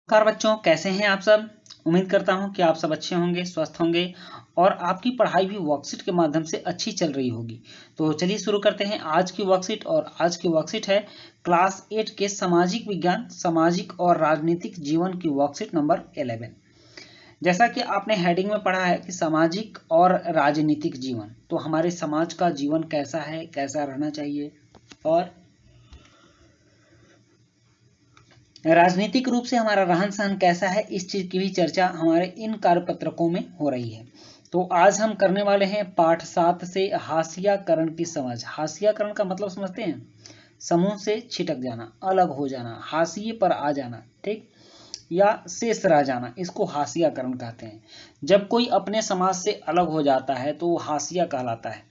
नमस्कार बच्चों, कैसे हैं आप सब। उम्मीद करता हूं कि आप सब अच्छे होंगे, स्वस्थ होंगे और आपकी पढ़ाई भी वर्कशीट के माध्यम से अच्छी चल रही होगी। तो चलिए शुरू करते हैं आज की वर्कशीट। और आज की वर्कशीट है क्लास 8 के सामाजिक विज्ञान, सामाजिक और राजनीतिक जीवन की वर्कशीट नंबर 11। जैसा कि आपने हेडिंग में पढ़ा है कि सामाजिक और राजनीतिक जीवन, तो हमारे समाज का जीवन कैसा है, कैसा रहना चाहिए और राजनीतिक रूप से हमारा रहन सहन कैसा है, इस चीज की भी चर्चा हमारे इन कार्यपत्रकों में हो रही है। तो आज हम करने वाले हैं पाठ 7 से हाशियाकरण की समझ। हाशियाकरण का मतलब समझते हैं? समूह से छिटक जाना, अलग हो जाना, हाशिए पर आ जाना, ठीक, या शेष रह जाना, इसको हाशियाकरण कहते हैं। जब कोई अपने समाज से अलग हो जाता है तो वो हाशिया कहलाता है।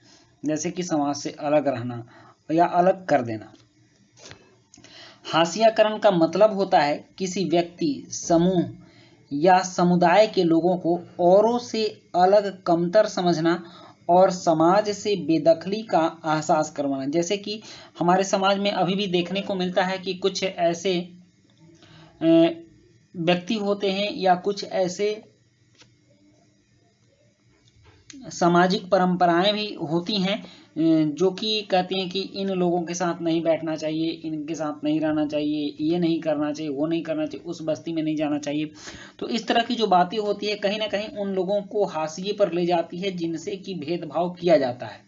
जैसे कि समाज से अलग रहना या अलग कर देना। हाशियाकरण का मतलब होता है किसी व्यक्ति, समूह या समुदाय के लोगों को औरों से अलग, कमतर समझना और समाज से बेदखली का एहसास करवाना। जैसे कि हमारे समाज में अभी भी देखने को मिलता है कि कुछ ऐसे व्यक्ति होते हैं या कुछ ऐसे सामाजिक परंपराएं भी होती हैं जो कि कहती हैं कि इन लोगों के साथ नहीं बैठना चाहिए, इनके साथ नहीं रहना चाहिए, ये नहीं करना चाहिए, वो नहीं करना चाहिए, उस बस्ती में नहीं जाना चाहिए। तो इस तरह की जो बातें होती है कहीं ना कहीं उन लोगों को हाशिए पर ले जाती है जिनसे कि भेदभाव किया जाता है।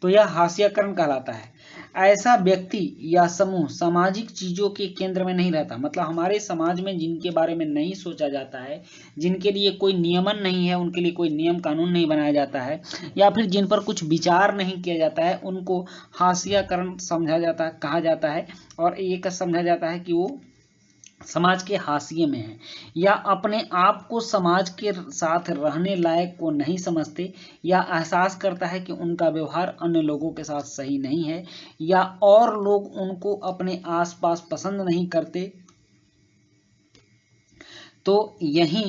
तो यह हाशियाकरण कहलाता है। ऐसा व्यक्ति या समूह सामाजिक चीजों के केंद्र में नहीं रहता। मतलब हमारे समाज में जिनके बारे में नहीं सोचा जाता है, जिनके लिए कोई नियमन नहीं है, उनके लिए कोई नियम कानून नहीं बनाया जाता है, या फिर जिन पर कुछ विचार नहीं किया जाता है, उनको हाशियाकरण समझा जाता है, कहा जाता है। और ये समझा जाता है कि वो समाज के हाशिए में है या अपने आप को समाज के साथ रहने लायक को नहीं समझते, या एहसास करता है कि उनका व्यवहार अन्य लोगों के साथ सही नहीं है, या और लोग उनको अपने आसपास पसंद नहीं करते। तो यही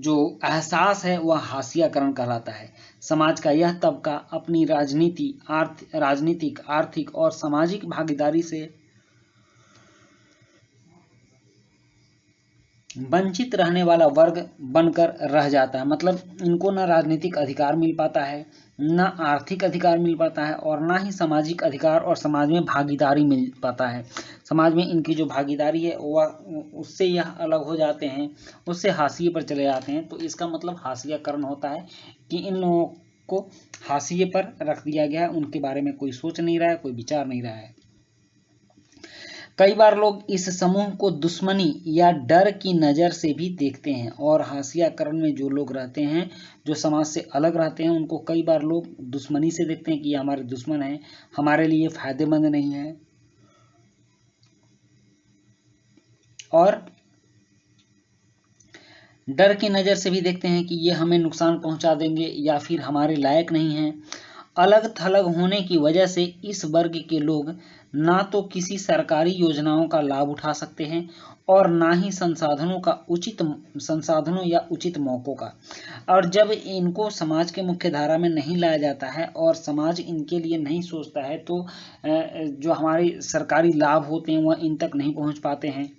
जो एहसास है वह हाशियाकरण कहलाता है। समाज का यह तबका अपनी राजनीतिक, आर्थिक और सामाजिक भागीदारी से वंचित रहने वाला वर्ग बनकर रह जाता है। मतलब इनको ना राजनीतिक अधिकार मिल पाता है, ना आर्थिक अधिकार मिल पाता है, और ना ही सामाजिक अधिकार और समाज में भागीदारी मिल पाता है। समाज में इनकी जो भागीदारी है वह उससे यह अलग हो जाते हैं, उससे हाशिए पर चले जाते हैं। तो इसका मतलब हाशियाकरण होता है कि इन लोगों को हाशिए पर रख दिया गया है, उनके बारे में कोई सोच नहीं रहा है, कोई विचार नहीं रहा है। कई बार लोग इस समूह को दुश्मनी या डर की नज़र से भी देखते हैं। और हाशियाकरण में जो लोग रहते हैं, जो समाज से अलग रहते हैं, उनको कई बार लोग दुश्मनी से देखते हैं कि ये हमारे दुश्मन हैं, हमारे लिए फायदेमंद नहीं है, और डर की नज़र से भी देखते हैं कि ये हमें नुकसान पहुंचा देंगे या फिर हमारे लायक नहीं हैं। अलग थलग होने की वजह से इस वर्ग के लोग ना तो किसी सरकारी योजनाओं का लाभ उठा सकते हैं और ना ही संसाधनों या उचित मौकों का। और जब इनको समाज के मुख्य धारा में नहीं लाया जाता है और समाज इनके लिए नहीं सोचता है, तो जो हमारे सरकारी लाभ होते हैं वह इन तक नहीं पहुंच पाते हैं,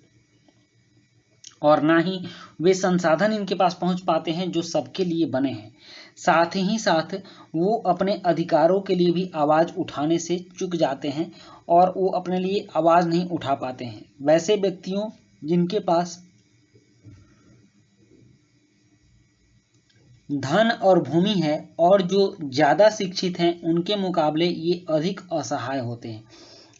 और ना ही वे संसाधन इनके पास पहुंच पाते हैं जो सबके लिए बने हैं। साथ ही साथ वो अपने अधिकारों के लिए भी आवाज उठाने से चूक जाते हैं और वो अपने लिए आवाज नहीं उठा पाते हैं। वैसे व्यक्तियों जिनके पास धन और भूमि है और जो ज्यादा शिक्षित हैं, उनके मुकाबले ये अधिक असहाय होते हैं।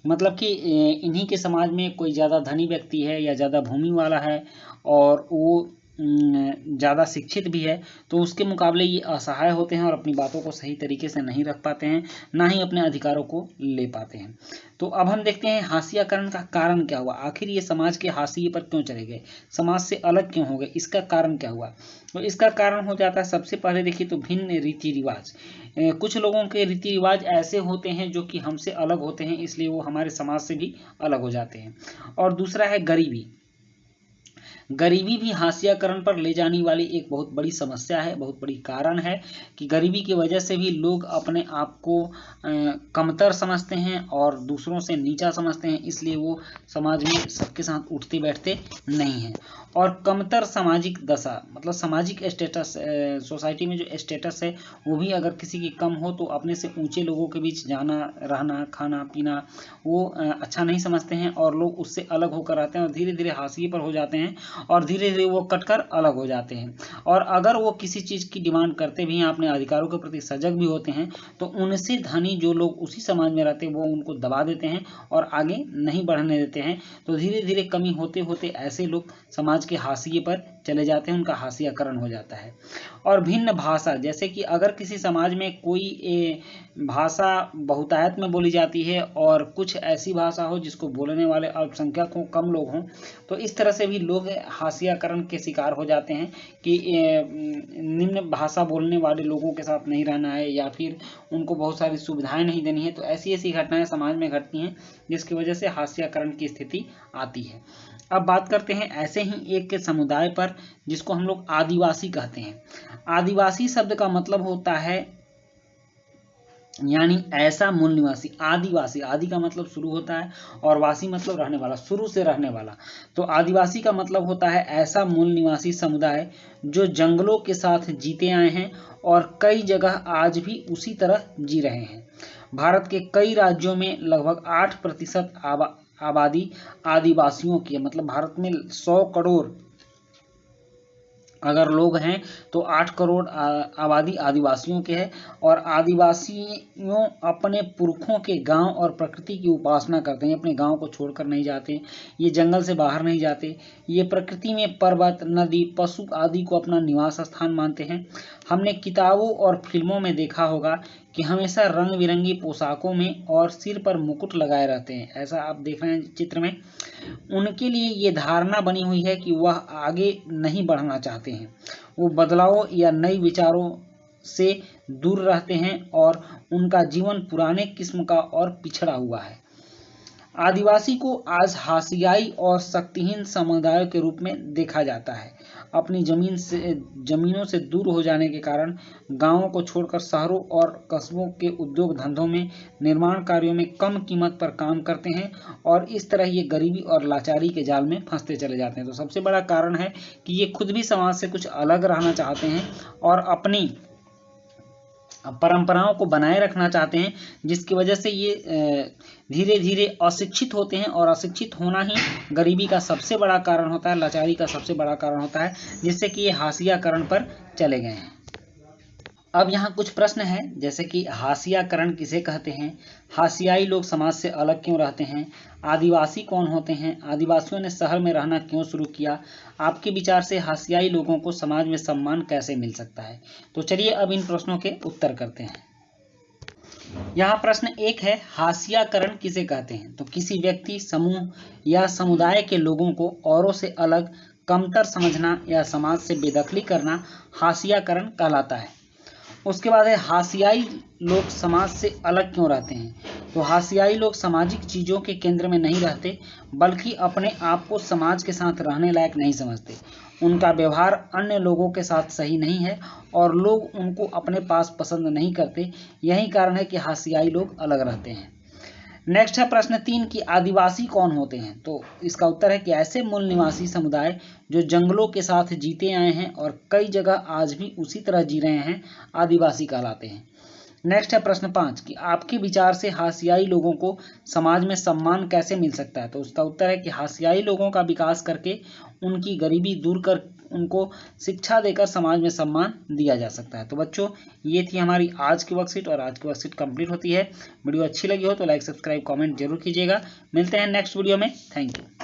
मतलब कि इन्हीं के समाज में कोई ज़्यादा धनी व्यक्ति है या ज़्यादा भूमि वाला है और वो ज़्यादा शिक्षित भी है, तो उसके मुकाबले ये असहाय होते हैं और अपनी बातों को सही तरीके से नहीं रख पाते हैं, ना ही अपने अधिकारों को ले पाते हैं। तो अब हम देखते हैं हाशियाकरण का कारण क्या हुआ। आखिर ये समाज के हाशिए पर क्यों चले गए, समाज से अलग क्यों हो गए, इसका कारण क्या हुआ। तो इसका कारण हो जाता है, सबसे पहले देखिए तो भिन्न रीति रिवाज। कुछ लोगों के रीति रिवाज ऐसे होते हैं जो कि हमसे अलग होते हैं, इसलिए वो हमारे समाज से भी अलग हो जाते हैं। और दूसरा है गरीबी। गरीबी भी हाशियाकरण पर ले जाने वाली एक बहुत बड़ी समस्या है, बहुत बड़ी कारण है कि गरीबी की वजह से भी लोग अपने आप को कमतर समझते हैं और दूसरों से नीचा समझते हैं, इसलिए वो समाज में सबके साथ उठते बैठते नहीं हैं। और कमतर सामाजिक दशा मतलब सामाजिक स्टेटस, सोसाइटी में जो स्टेटस है वो भी अगर किसी की कम हो तो अपने से ऊंचे लोगों के बीच जाना, रहना, खाना पीना वो अच्छा नहीं समझते हैं और लोग उससे अलग होकर आते हैं और धीरे धीरे हाशिए पर हो जाते हैं और धीरे धीरे वो कटकर अलग हो जाते हैं। और अगर वो किसी चीज़ की डिमांड करते भी हैं, अपने अधिकारों के प्रति सजग भी होते हैं, तो उनसे धनी जो लोग उसी समाज में रहते हैं वो उनको दबा देते हैं और आगे नहीं बढ़ने देते हैं। तो धीरे धीरे कमी होते होते ऐसे लोग समाज के हाशिए पर चले जाते हैं, उनका हाशियाकरण हो जाता है। और भिन्न भाषा, जैसे कि अगर किसी समाज में कोई भाषा बहुतायत में बोली जाती है और कुछ ऐसी भाषा हो जिसको बोलने वाले अल्पसंख्यक हों, कम लोग हों, तो इस तरह से भी लोग हाशियाकरण के शिकार हो जाते हैं कि निम्न भाषा बोलने वाले लोगों के साथ नहीं रहना है या फिर उनको बहुत सारी सुविधाएं नहीं देनी है। तो ऐसी ऐसी घटनाएं समाज में घटती हैं जिसकी वजह से हाशियाकरण की स्थिति आती है। अब बात करते हैं ऐसे ही एक समुदाय पर जिसको हम लोग आदिवासी कहते हैं। आदिवासी शब्द का मतलब होता है यानी ऐसा मूल निवासी। आदिवासी, आदि का मतलब शुरू होता है और वासी मतलब रहने वाला, शुरू से रहने वाला। तो आदिवासी का मतलब होता है ऐसा मूल निवासी समुदाय जो जंगलों के साथ जीते आए हैं और कई जगह आज भी उसी तरह जी रहे हैं। भारत के कई राज्यों में लगभग 8% आबादी आदिवासियों की है। मतलब भारत में 100 करोड़ अगर लोग हैं तो 8 करोड़ आबादी आदिवासियों के है। और आदिवासियों अपने पुरखों के गांव और प्रकृति की उपासना करते हैं। अपने गांव को छोड़कर नहीं जाते, ये जंगल से बाहर नहीं जाते, ये प्रकृति में पर्वत, नदी, पशु आदि को अपना निवास स्थान मानते हैं। हमने किताबों और फिल्मों में देखा होगा कि हमेशा रंग बिरंगी पोशाकों में और सिर पर मुकुट लगाए रहते हैं। ऐसा आप देख रहे हैं चित्र में। उनके लिए ये धारणा बनी हुई है कि वह आगे नहीं बढ़ना चाहते हैं, वो बदलाव या नए विचारों से दूर रहते हैं और उनका जीवन पुराने किस्म का और पिछड़ा हुआ है। आदिवासी को आज हाशियाई और शक्तिहीन समुदायों के रूप में देखा जाता है। अपनी जमीनों से दूर हो जाने के कारण गांवों को छोड़कर शहरों और कस्बों के उद्योग धंधों में, निर्माण कार्यों में कम कीमत पर काम करते हैं और इस तरह ये गरीबी और लाचारी के जाल में फंसते चले जाते हैं। तो सबसे बड़ा कारण है कि ये खुद भी समाज से कुछ अलग रहना चाहते हैं और अपनी परंपराओं को बनाए रखना चाहते हैं, जिसकी वजह से ये धीरे धीरे अशिक्षित होते हैं और अशिक्षित होना ही गरीबी का सबसे बड़ा कारण होता है, लाचारी का सबसे बड़ा कारण होता है, जिससे कि ये हाशियाकरण पर चले गए हैं। अब यहाँ कुछ प्रश्न हैं, जैसे कि हाशियाकरण किसे कहते हैं, हाशियाई लोग समाज से अलग क्यों रहते हैं, आदिवासी कौन होते हैं, आदिवासियों ने शहर में रहना क्यों शुरू किया, आपके विचार से हाशियाई लोगों को समाज में सम्मान कैसे मिल सकता है। तो चलिए अब इन प्रश्नों के उत्तर करते हैं। यहाँ प्रश्न 1 है, हाशियाकरण किसे कहते हैं। तो किसी व्यक्ति, समूह या समुदाय के लोगों को औरों से अलग, कमतर समझना या समाज से बेदखली करना हाशियाकरण कहलाता है। उसके बाद है, हाशियाई लोग समाज से अलग क्यों रहते हैं। तो हाशियाई लोग सामाजिक चीज़ों के केंद्र में नहीं रहते, बल्कि अपने आप को समाज के साथ रहने लायक नहीं समझते। उनका व्यवहार अन्य लोगों के साथ सही नहीं है और लोग उनको अपने पास पसंद नहीं करते। यही कारण है कि हाशियाई लोग अलग रहते हैं। नेक्स्ट है प्रश्न 3 कि आदिवासी कौन होते हैं। तो इसका उत्तर है कि ऐसे मूल निवासी समुदाय जो जंगलों के साथ जीते आए हैं और कई जगह आज भी उसी तरह जी रहे हैं, आदिवासी कहलाते हैं। नेक्स्ट है प्रश्न 5 कि आपके विचार से हाशियाई लोगों को समाज में सम्मान कैसे मिल सकता है। तो उसका उत्तर है कि हाशियाई लोगों का विकास करके, उनकी गरीबी दूर कर, उनको शिक्षा देकर समाज में सम्मान दिया जा सकता है। तो बच्चों, ये थी हमारी आज की वर्कशीट और आज की वर्कशीट कंप्लीट होती है। वीडियो अच्छी लगी हो तो लाइक, सब्सक्राइब, कमेंट जरूर कीजिएगा। मिलते हैं नेक्स्ट वीडियो में। Thank you.